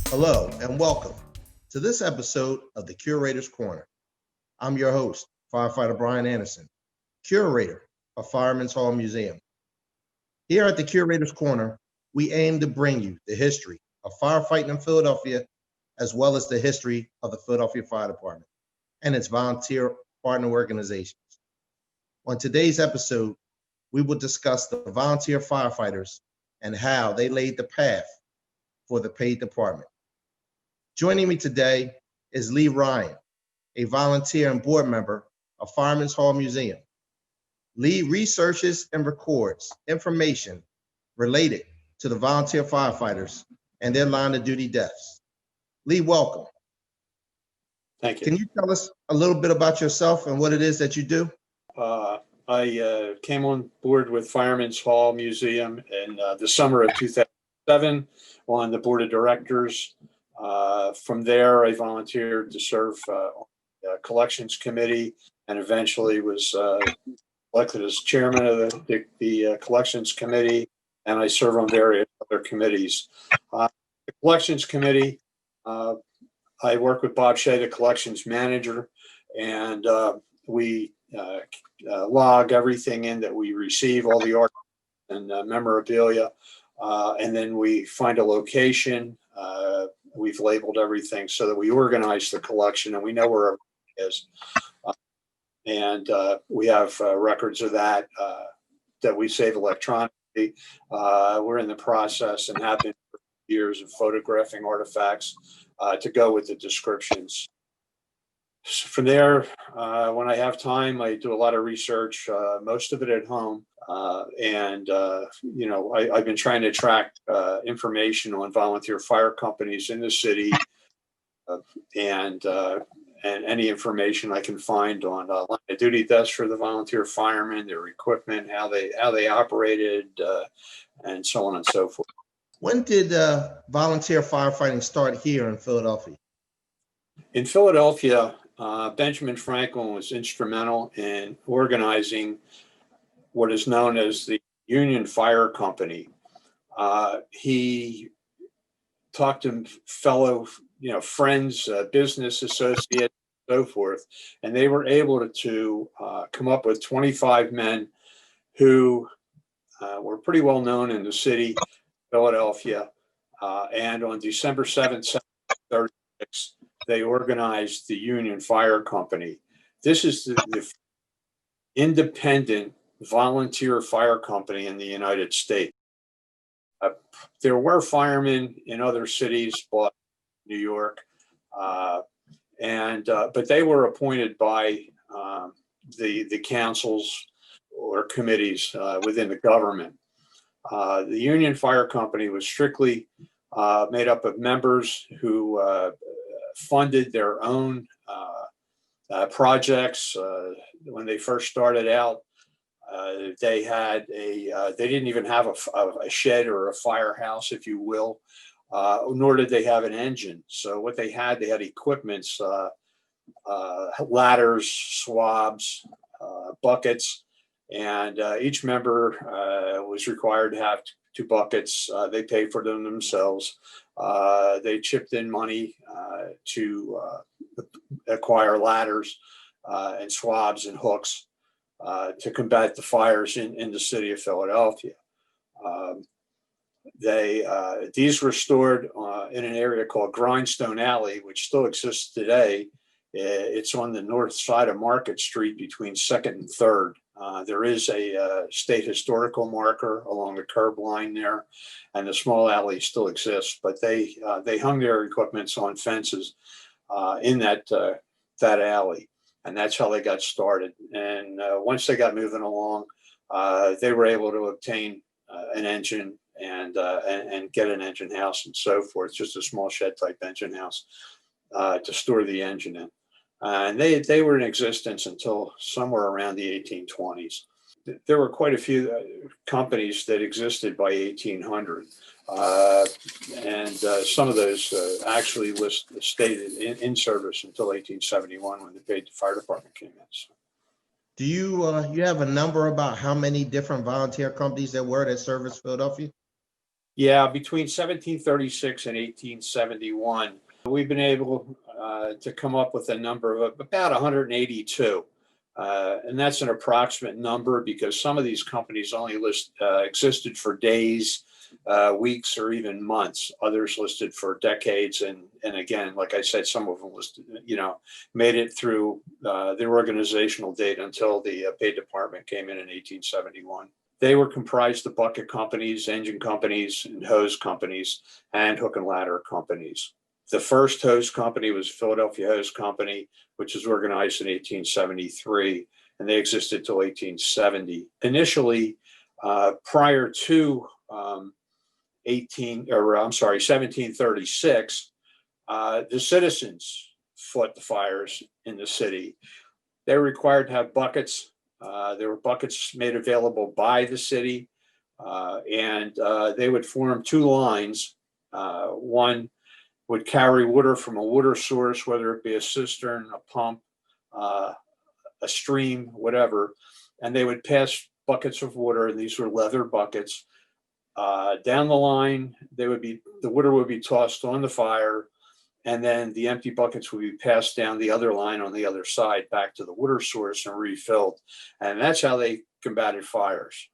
Hello and welcome to this episode of the Curator's Corner. I'm your host, Firefighter Brian Anderson, Curator of Fireman's Hall Museum. Here at the Curator's Corner, we aim to bring you the history of firefighting in Philadelphia, as well as the history of the Philadelphia Fire Department and its volunteer partner organizations. On today's episode, we will discuss the volunteer firefighters and how they laid the path for the paid department. Joining me today is Lee Ryan, a volunteer and board member of Fireman's Hall Museum. Lee researches and records information related to the volunteer firefighters and their line of duty deaths. Lee, welcome. Thank you. Can you tell us a little bit about yourself and what it is that you do? I came on board with Fireman's Hall Museum in the summer of 2007 on the board of directors. From there, I volunteered to serve on the collections committee and eventually was elected as chairman of the collections committee, and I serve on various other committees. The collections committee, I work with Bob Shea, the collections manager, and we log everything in that we receive, all the art and memorabilia, and then we find a location. We've labeled everything so that we organize the collection and we know where everything is. And we have records of that we save electronically. We're in the process and have been for years of photographing artifacts to go with the descriptions. So from there, when I have time, I do a lot of research, most of it at home. I've been trying to track information on volunteer fire companies in the city and any information I can find on line of duty deaths for the volunteer firemen, their equipment, how they operated, and so on and so forth. When did volunteer firefighting start here in Philadelphia? In Philadelphia, Benjamin Franklin was instrumental in organizing what is known as the Union Fire Company. He talked to fellow, friends, business associates, and so forth, and they were able to come up with 25 men who were pretty well known in the city, Philadelphia. And on December 7th, 1736, they organized the Union Fire Company. This is the independent volunteer fire company in the United States. There were firemen in other cities, but New York, but they were appointed by the councils or committees within the government. The Union Fire Company was strictly made up of members who funded their own projects. When they first started out, they didn't even have a shed or a firehouse, if you will, nor did they have an engine. So what they had equipments, ladders, swabs, buckets, and each member was required to have 2 buckets. They paid for them themselves. They chipped in money to acquire ladders and swabs and hooks to combat the fires in the city of Philadelphia. These were stored in an area called Grindstone Alley, which still exists today. It's on the north side of Market Street between 2nd and 3rd. There is a state historical marker along the curb line there, and the small alley still exists, but they hung their equipments on fences in that alley, and that's how they got started. And once they got moving along, they were able to obtain an engine and get an engine house and so forth, just a small shed type engine house to store the engine in. And they were in existence until somewhere around the 1820s. There were quite a few companies that existed by 1800. And some of those actually stayed in service until 1871 when the paid fire department came in. So. Do you have a number about how many different volunteer companies there were that serviced Philadelphia? Yeah, between 1736 and 1871, we've been able to come up with a number of about 182. And that's an approximate number because some of these companies only existed for days, weeks, or even months. Others listed for decades. And again, like I said, some of them listed, made it through their organizational date until the pay department came in 1871. They were comprised of bucket companies, engine companies, and hose companies, and hook and ladder companies. The first hose company was Philadelphia Hose Company, which was organized in 1873, and they existed till 1870. Initially, prior to 1736, the citizens fought the fires in the city. They were required to have buckets. There were buckets made available by the city, and they would form two lines. One would carry water from a water source, whether it be a cistern, a pump, a stream, whatever, and they would pass buckets of water, and these were leather buckets. Down the line, the water would be tossed on the fire, and then the empty buckets would be passed down the other line on the other side back to the water source and refilled. And that's how they combated fires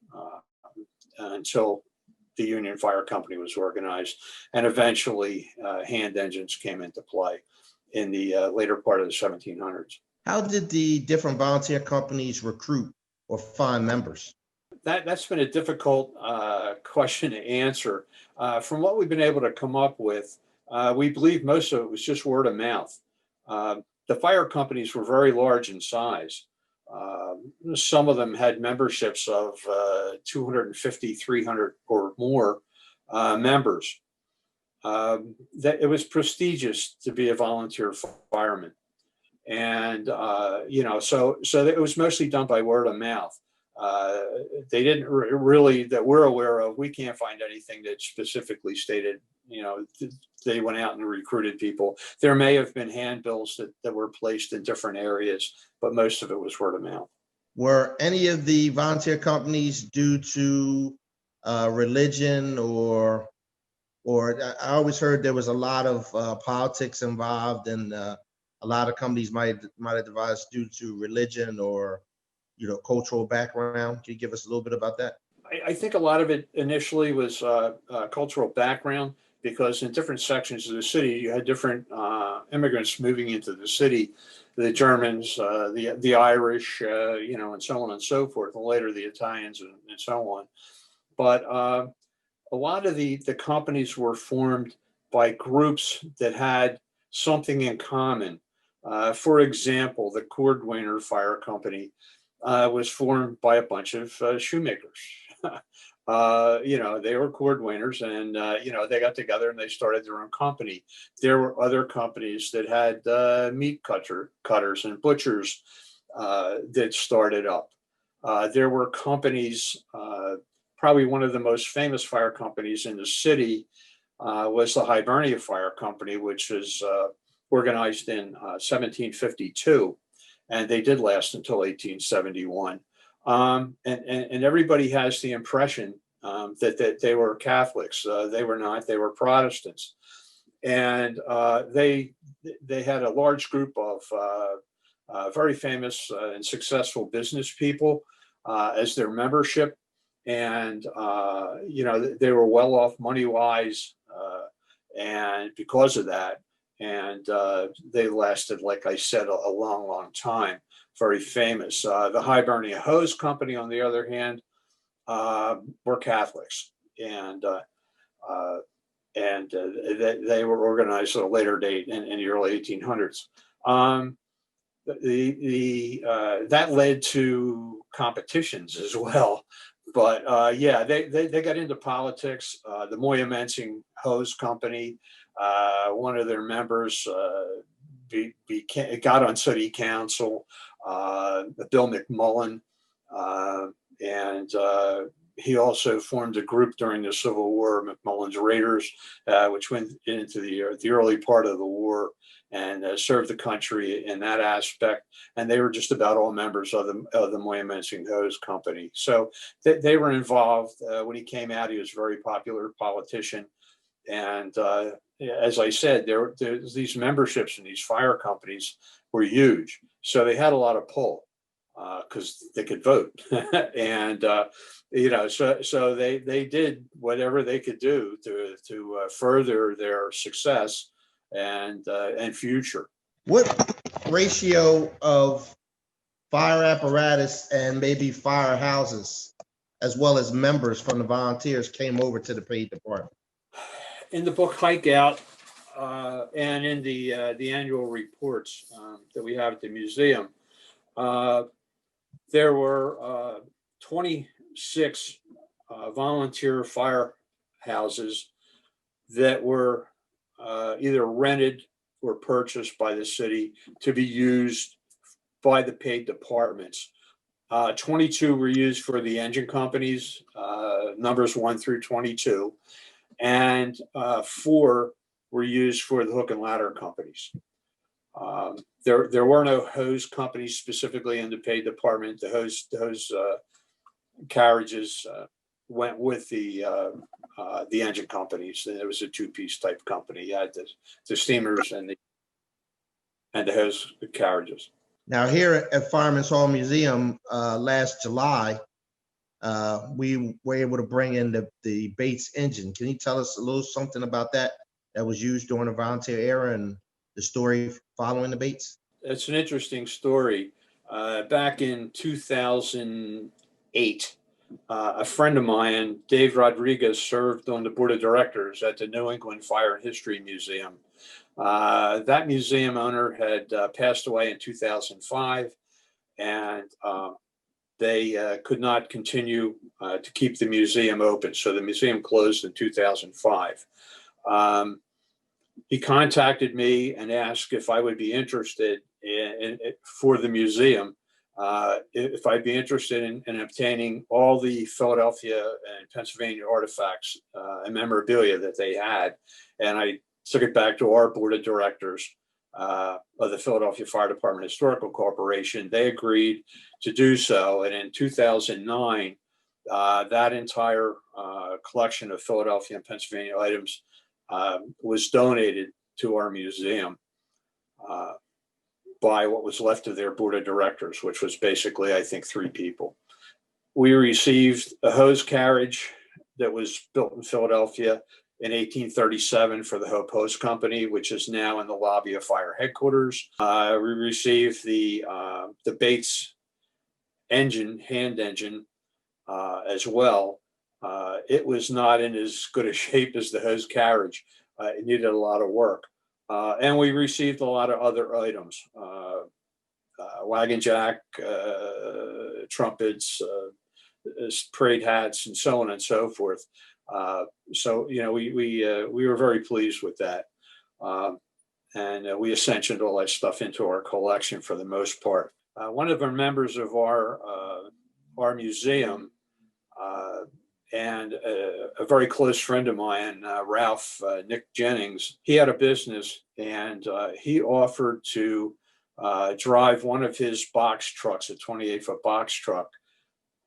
until the Union Fire Company was organized. And eventually hand engines came into play in the later part of the 1700s. How did the different volunteer companies recruit or find members? That's been a difficult question to answer. From what we've been able to come up with, we believe most of it was just word of mouth. The fire companies were very large in size. Some of them had memberships of 250, 300 or more members. It was prestigious to be a volunteer fireman. And, so it was mostly done by word of mouth. They didn't really, that we're aware of, we can't find anything that specifically stated, they went out and recruited people. There may have been handbills that were placed in different areas, but most of it was word of mouth. Were any of the volunteer companies due to religion or I always heard there was a lot of politics involved, and a lot of companies might have devised due to religion or cultural background. Can you give us a little bit about that? I think a lot of it initially was cultural background, because in different sections of the city, you had different immigrants moving into the city, the Germans, the Irish, and so on and so forth, and later the Italians and so on. But a lot of the companies were formed by groups that had something in common. For example, the Cordwainer Fire Company was formed by a bunch of shoemakers. They were cordwainers, and they got together and they started their own company. There were other companies that had meat cutters and butchers that started up. There were companies, probably one of the most famous fire companies in the city was the Hibernia Fire Company, which was organized in 1752, and they did last until 1871. And everybody has the impression that they were Catholics. They were not. They were Protestants, and they had a large group of very famous and successful business people as their membership, and they were well off money wise, and because of that, and they lasted, like I said, a long, long time. Very famous. The Hibernia Hose Company, on the other hand, were Catholics, and they were organized at a later date in the early 1800s. That led to competitions as well, but they got into politics. The Moyamensing Hose Company, one of their members got on city council. Bill McMullen, and He also formed a group during the Civil War, McMullen's Raiders, which went into the early part of the war and served the country in that aspect. And they were just about all members of the Moyamensing Hose Company. So they were involved. When he came out, he was a very popular politician. And as I said, there's these memberships in these fire companies were huge. So they had a lot of pull because they could vote. And so they did whatever they could do to further their success and future. What ratio of fire apparatus and maybe firehouses, as well as members from the volunteers, came over to the paid department? In the book Hike Out and in the annual reports that we have at the museum, there were 26 volunteer firehouses that were either rented or purchased by the city to be used by the paid departments. 22 were used for the engine companies, numbers 1 through 22, and 4 were used for the hook and ladder companies. There were no hose companies specifically in the paid department. The hose carriages went with the engine companies, and it was a two-piece type company. You had the steamers and the hose carriages. Now, here at Fireman's Hall Museum last July, we were able to bring in the Bates engine. Can you tell us a little something about that was used during the volunteer era and the story following the Bates? It's an interesting story. Back in 2008, a friend of mine, Dave Rodriguez, served on the board of directors at the New England Fire and History Museum. That museum owner had passed away in 2005, and they could not continue to keep the museum open. So the museum closed in 2005. He contacted me and asked if I would be interested for the museum, if I'd be interested in obtaining all the Philadelphia and Pennsylvania artifacts and memorabilia that they had. And I took it back to our board of directors of the Philadelphia Fire Department Historical Corporation. They agreed to do so. And in 2009, that entire collection of Philadelphia and Pennsylvania items was donated to our museum by what was left of their board of directors, which was basically, I think, 3 people. We received a hose carriage that was built in Philadelphia in 1837 for the Hope Hose Company, which is now in the lobby of fire headquarters. We received the Bates engine, hand engine, as well. It was not in as good a shape as the hose carriage. It needed a lot of work. And we received a lot of other items, wagon jack, trumpets, parade hats, and so on and so forth. So, we were very pleased with that. And we ascensioned all that stuff into our collection for the most part. One of the members of our museum, and a very close friend of mine, Ralph Nick Jennings, he had a business, and he offered to drive one of his box trucks, a 28-foot box truck,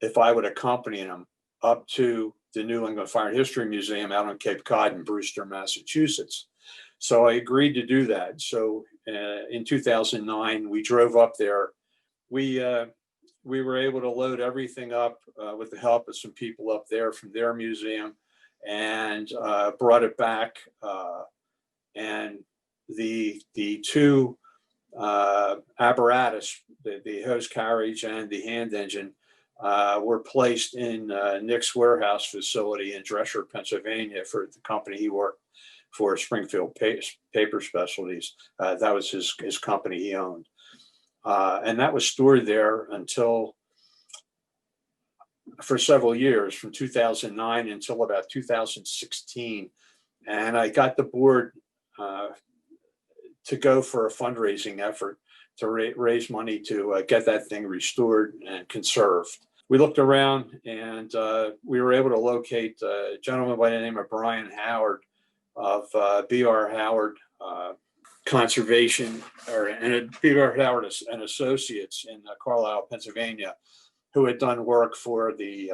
if I would accompany him up to the New England Fire and History Museum out on Cape Cod in Brewster, Massachusetts. So I agreed to do that. So in 2009, we drove up there. We were able to load everything up with the help of some people up there from their museum, and brought it back. And the 2 apparatus, the hose carriage and the hand engine, were placed in Nick's warehouse facility in Dresher, Pennsylvania, for the company he worked for, Springfield Paper Specialties. That was his company he owned. And that was stored there for several years, from 2009 until about 2016. And I got the board to go for a fundraising effort to raise money to get that thing restored and conserved. we looked around, and we were able to locate a gentleman by the name of Brian Howard of B.R. Howard Conservation, and B.R. Howard and Associates in Carlisle, Pennsylvania, who had done work for the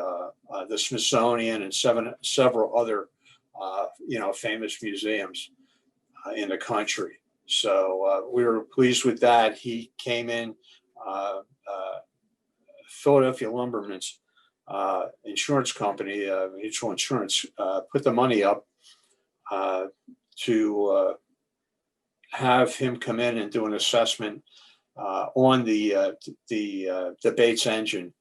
Smithsonian and several other famous museums in the country. So we were pleased with that. He came in, Philadelphia Lumberman's insurance company, mutual insurance, put the money up to have him come in and do an assessment on the Bates engine.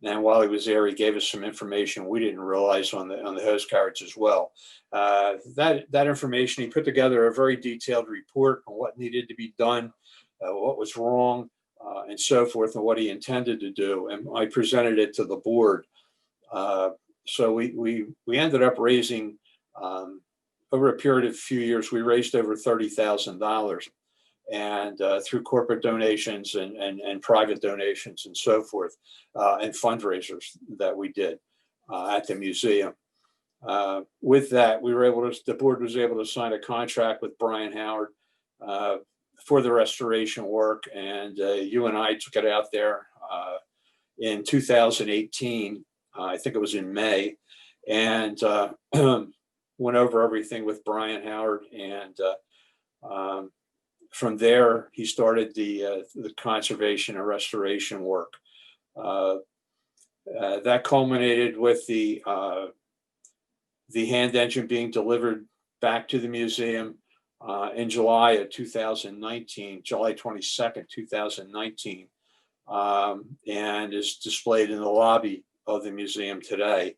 And while he was there, he gave us some information we didn't realize on the hose carriage as well. That information, he put together a very detailed report on what needed to be done, what was wrong, and so forth, and what he intended to do. And I presented it to the board. So we ended up raising, over a period of a few years, we raised over $30,000. And through corporate donations and private donations and so forth, and fundraisers that we did at the museum. With that, the board was able to sign a contract with Brian Howard for the restoration work, and you and I took it out there in 2018. I think it was in May, and went over everything with Brian Howard, and from there, he started the conservation and restoration work. That culminated with the hand engine being delivered back to the museum in July of 2019, July 22nd, 2019, and is displayed in the lobby of the museum today.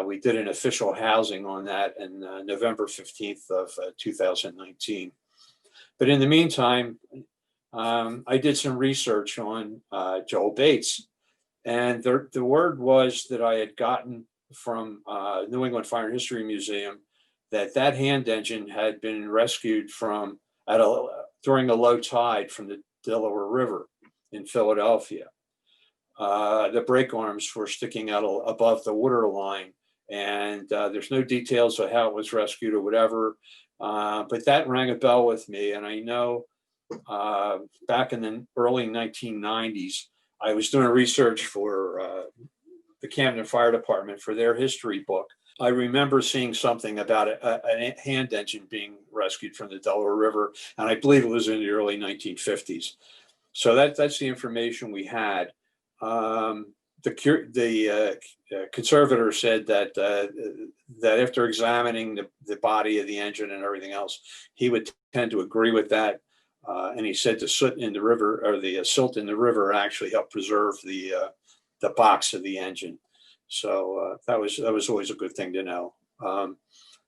We did an official housing on that in November 15th of 2019. But in the meantime, I did some research on Joel Bates, and the word was that I had gotten from New England Fire and History Museum that hand engine had been rescued during a low tide from the Delaware River in Philadelphia. The brake arms were sticking out above the water line, and there's no details of how it was rescued or whatever. But that rang a bell with me, and I know back in the early 1990s, I was doing research for the Camden Fire Department for their history book. I remember seeing something about a hand engine being rescued from the Delaware River, and I believe it was in the early 1950s. So that's the information we had. The conservator said that after examining the body of the engine and everything else, he would tend to agree with that. And he said the soot in the river, or the silt in the river, actually helped preserve the box of the engine. So that was always a good thing to know.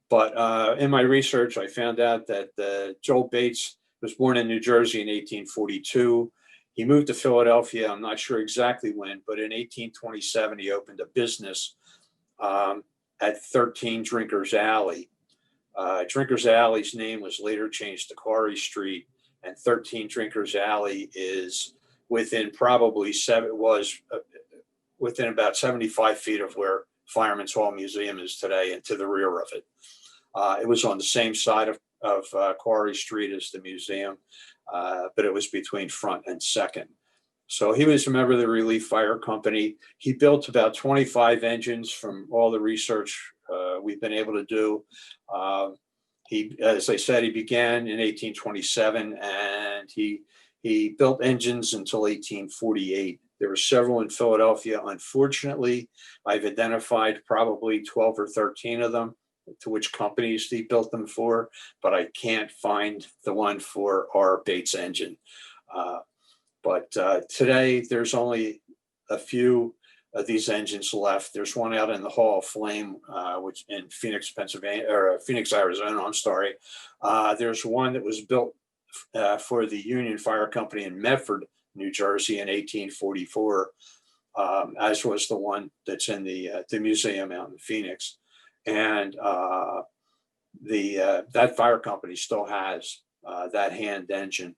But in my research, I found out that Joel Bates was born in New Jersey in 1842. He moved to Philadelphia, I'm not sure exactly when, but in 1827, he opened a business at 13 Drinkers Alley. Drinkers Alley's name was later changed to Carriage Street, and 13 Drinkers Alley is within within about 75 feet of where Fireman's Hall Museum is today, and to the rear of it. It was on the same side of Carriage Street as the museum, but it was between Front and Second. So he was a member of the Relief Fire Company. He built about 25 engines from all the research we've been able to do. As I said, he began in 1827, and he built engines until 1848. There were several in Philadelphia. Unfortunately, I've identified probably 12 or 13 of them to which companies he built them for, but I can't find the one for our Bates engine. But today, there's only a few of these engines left. There's one out in the Hall of Flame, which in Phoenix, Pennsylvania, or Phoenix, Arizona. I'm sorry. There's one that was built for the Union Fire Company in Medford, New Jersey, in 1844, as was the one that's in the museum out in Phoenix. And that fire company still has that hand engine.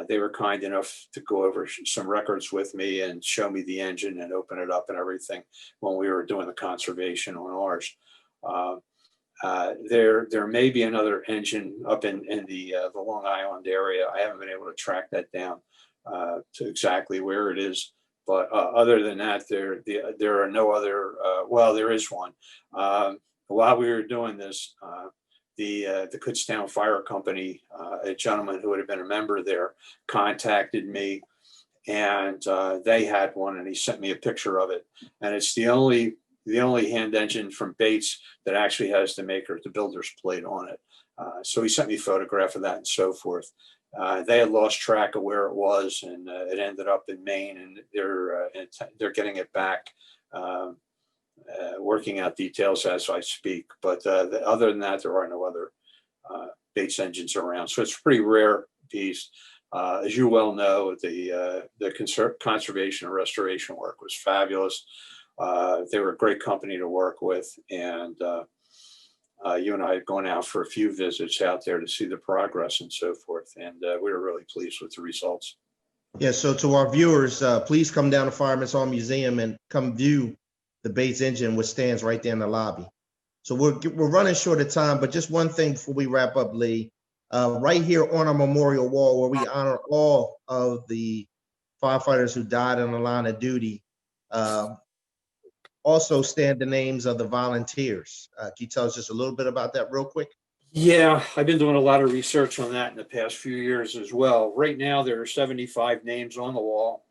They were kind enough to go over some records with me and show me the engine and open it up and everything when we were doing the conservation on ours. There may be another engine up in the Long Island area. I haven't been able to track that down to exactly where it is. But other than that, there are no other. Well, there is one. While we were doing this, the Kutztown Fire Company, a gentleman who had been a member there, contacted me, and they had one, and he sent me a picture of it, and it's the only hand engine from Bates that actually has the builder's plate on it. So he sent me a photograph of that and so forth. They had lost track of where it was, and it ended up in Maine, and they're getting it back, working out details as I speak. But other than that, there are no other Bates engines around. So it's a pretty rare piece. As you well know, the conservation and restoration work was fabulous. They were a great company to work with, and you and I had gone out for a few visits out there to see the progress and so forth, and we were really pleased with the results. Yeah, so to our viewers, please come down to Fireman's Hall Museum and come view the Bates engine, which stands right there in the lobby. So we're running short of time, but just one thing before we wrap up, Lee. Right here on our memorial wall, where we honor all of the firefighters who died on the line of duty, also stand the names of the volunteers. Can you tell us just a little bit about that real quick? Yeah, I've been doing a lot of research on that in the past few years as well. Right now, there are 75 names on the wall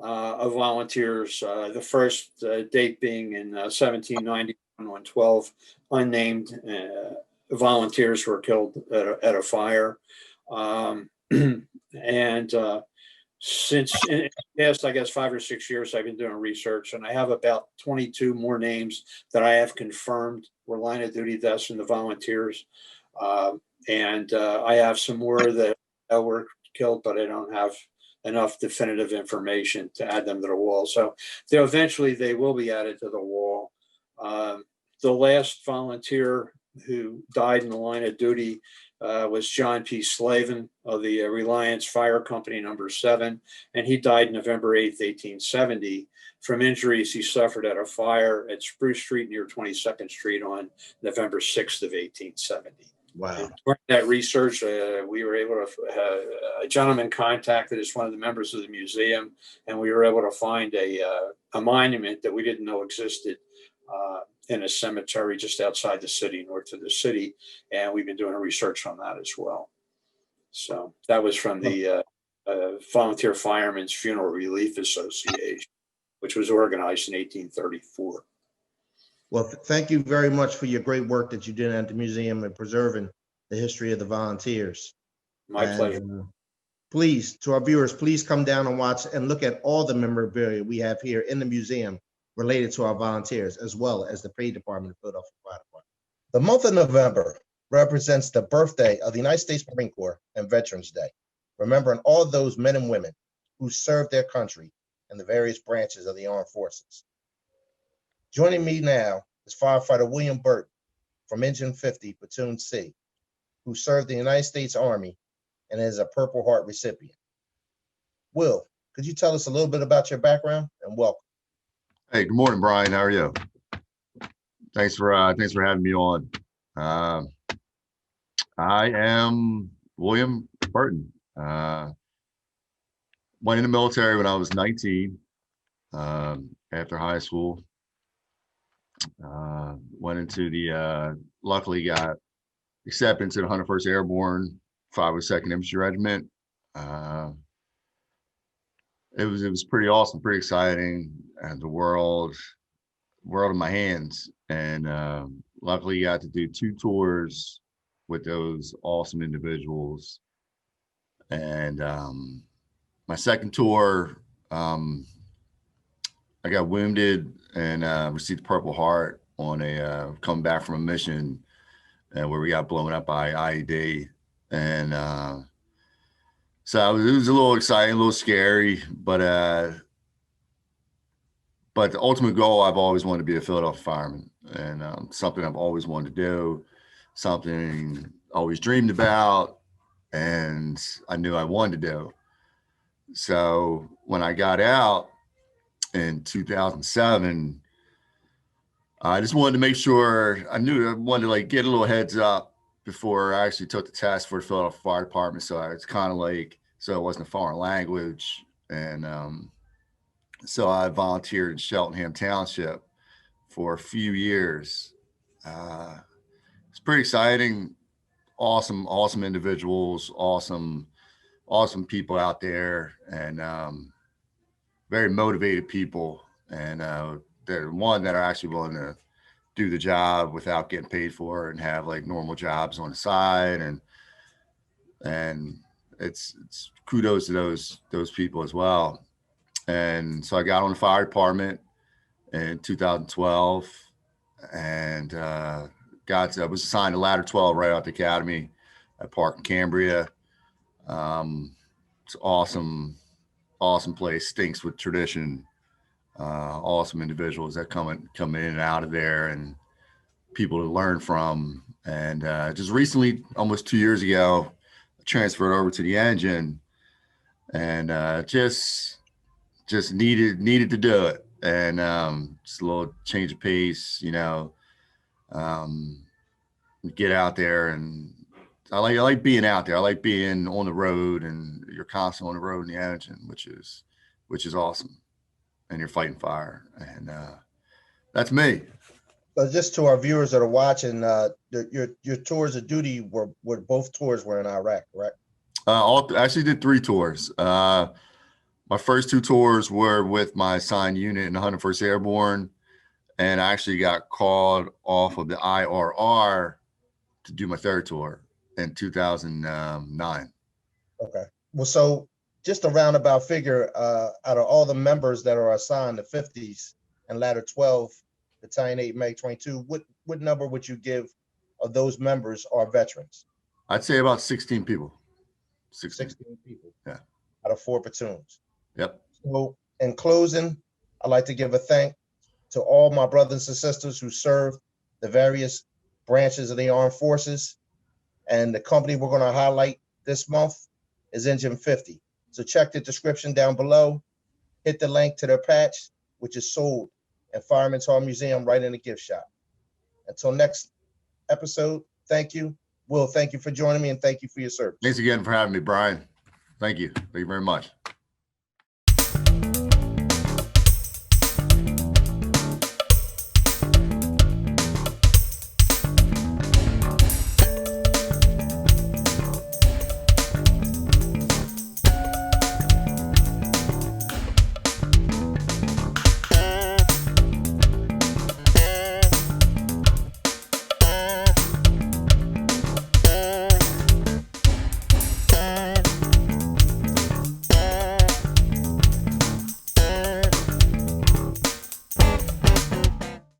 of volunteers. The first date being in 1791 when 12 unnamed volunteers were killed at a fire. And since in the past, I guess 5 or 6 years, I've been doing research, and I have about 22 more names that I have confirmed were line of duty deaths in the volunteers. And I have some more that were killed, but I don't have enough definitive information to add them to the wall. So eventually they will be added to the wall. The last volunteer who died in the line of duty was John P. Slavin of the Reliance Fire Company number 7, and he died November 8th, 1870, from injuries he suffered at a fire at Spruce Street near 22nd Street on November 6th of 1870. Wow. And during that research, we were able to, a gentleman contacted us, one of the members of the museum, and we were able to find a monument that we didn't know existed in a cemetery just outside the city, north of the city. And we've been doing research on that as well. So that was from the Volunteer Firemen's Funeral Relief Association, which was organized in 1834. Well, thank you very much for your great work that you did at the museum and preserving the history of the volunteers. My pleasure. Please, to our viewers, please come down and watch and look at all the memorabilia we have here in the museum related to our volunteers, as well as the Parade Department of Philadelphia Fire Department. The month of November represents the birthday of the United States Marine Corps and Veterans Day, remembering all those men and women who served their country in the various branches of the armed forces. Joining me now is firefighter William Burton from Engine 50, Platoon C, who served the United States Army and is a Purple Heart recipient. Will, could you tell us a little bit about your background and welcome? Hey, good morning, Brian. How are you? Thanks for having me on. I am William Burton. Went in the military when I was 19 after high school. Went into the luckily got accepted into the 101st Airborne 502nd Infantry Regiment. It was pretty awesome, pretty exciting, and the world in my hands. And luckily got to do 2 tours with those awesome individuals. And my second tour, I got wounded and received the Purple Heart on a coming back from a mission where we got blown up by IED. And so it was a little exciting, a little scary, but the ultimate goal, I've always wanted to be a Philadelphia fireman, and something I've always wanted to do, something I always dreamed about. and I knew I wanted to do. So when I got out in 2007, I just wanted to make sure I wanted to like get a little heads up before I actually took the test for the Philadelphia Fire Department. So it's kind of like, so it wasn't a foreign language. And so I volunteered in Cheltenham Township for a few years. It's pretty exciting. Awesome individuals, awesome people out there, and very motivated people. And they're one that are actually willing to do the job without getting paid for it and have like normal jobs on the side. And it's kudos to those people as well. And so I got on the fire department in 2012 and I was assigned to ladder 12 right out the academy at Park in Cambria. It's awesome place, stinks with tradition. Awesome individuals that come in and out of there, and people to learn from. And just recently, almost 2 years ago, I transferred over to the engine, and just needed to do it. And just a little change of pace, get out there. And I like being out there. I like being on the road, and you're constantly on the road in the engine, which is awesome. And you're fighting fire, and that's me. So just to our viewers that are watching, your tours of duty were both tours were in Iraq, correct? Actually did 3 tours. My first 2 tours were with my assigned unit in the 101st Airborne, and I actually got called off of the IRR to do my 3rd tour in 2009. Okay. Well, so just a roundabout figure, out of all the members that are assigned to 50s and ladder 12, Battalion 8, Meg 22, what number would you give of those members are veterans? I'd say about 16 people. 16 people. Yeah. Out of 4 platoons. Yep. So in closing, I'd like to give a thank to all my brothers and sisters who served the various branches of the armed forces. And the company we're going to highlight this month is Engine 50. So check the description down below, hit the link to their patch, which is sold at Fireman's Hall Museum right in the gift shop. Until next episode, thank you. Will, thank you for joining me, and thank you for your service. Thanks again for having me, Brian. Thank you. Thank you very much.